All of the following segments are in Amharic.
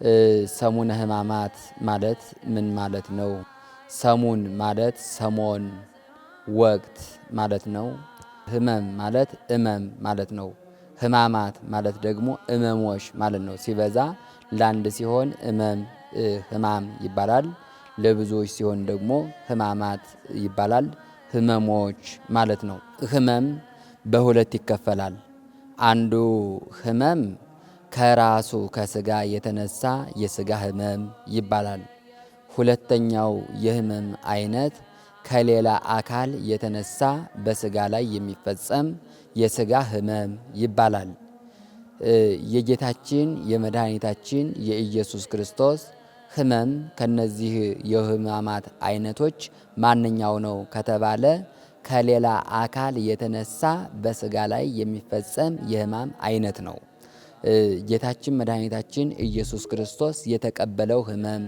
ሰሙነ ሕማማት ማለት ምን ማለት ነው? ሰሙን ማለት ሰሞን ወቅት ማለት ነው። ሕመም ማለት እመም ማለት ነው። ሕማማት ማለት ደግሞ እመሞች ማለት ነው። ሲበዛ ለአንድ ሲሆን እመም ሕማም ይባላል። ለብዙዎች ሲሆን ደግሞ ሕማማት ይባላል። ህመሞች ማለት ነው። ህመም በሁለት ይከፈላል። አንዱ ህመም ከራሱ ከስጋ የተነሳ የስጋ ህመም ይባላል። ሁለተኛው የህመም አይነት ከሌላ አካል የተነሳ በስጋ ላይ የሚፈጸም የስጋ ህመም ይባላል። የጌታችን የመድኃኒታችን የኢየሱስ ክርስቶስ ህመም ከነዚህ የህማማት አይነቶች ማንኛው ነው ከተባለ ከሌላ አካል የተነሳ በስጋ ላይ የሚፈጸም የህማም አይነት ነው። ጌታችን መድኃኒታችን ኢየሱስ ክርስቶስ የተቀበለው ህመም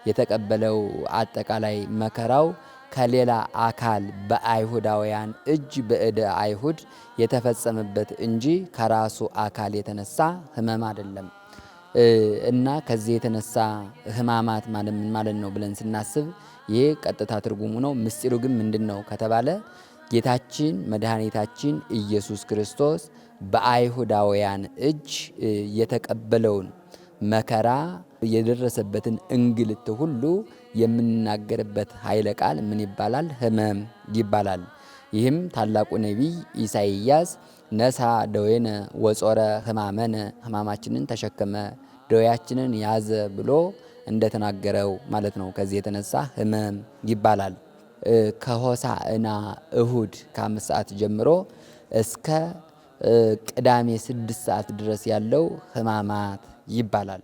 የተቀበለው አጠቃላይ መከራው ከሌላ አካል በአይሁዳውያን እጅ በእደ አይሁድ የተፈጸመበት እንጂ ከራሱ አካል የተነሳ ህመም አይደለም። እና ከዚህ የተነሳ ህማማት ማለት ምን ማለት ነው ብለን ስናስብ ይሄ ቀጥታ ትርጉሙ ነው። ምስጢሩ ግን ምንድነው ከተባለ ጌታችን መድኃኒታችን ኢየሱስ ክርስቶስ በአይሁዳውያን እጅ የተቀበለውን መከራ የደረሰበትን እንግልት ሁሉ የምንናገርበት ኃይለ ቃል ምን ይባላል? ህመም ይባላል። ይህም ታላቁ ነቢይ ኢሳይያስ ነሳ ደዌነ ወጾረ ህማመነ ህማማችንን ተሸከመ ደዌያችንን ያዘ ብሎ እንደተናገረው ማለት ነው። ከዚህ የተነሳ ህመም ይባላል። ከሆሳዕና እሁድ ከ5 ሰዓት ጀምሮ እስከ ቅዳሜ 6 ሰዓት ድረስ ያለው ህማማት ይባላል።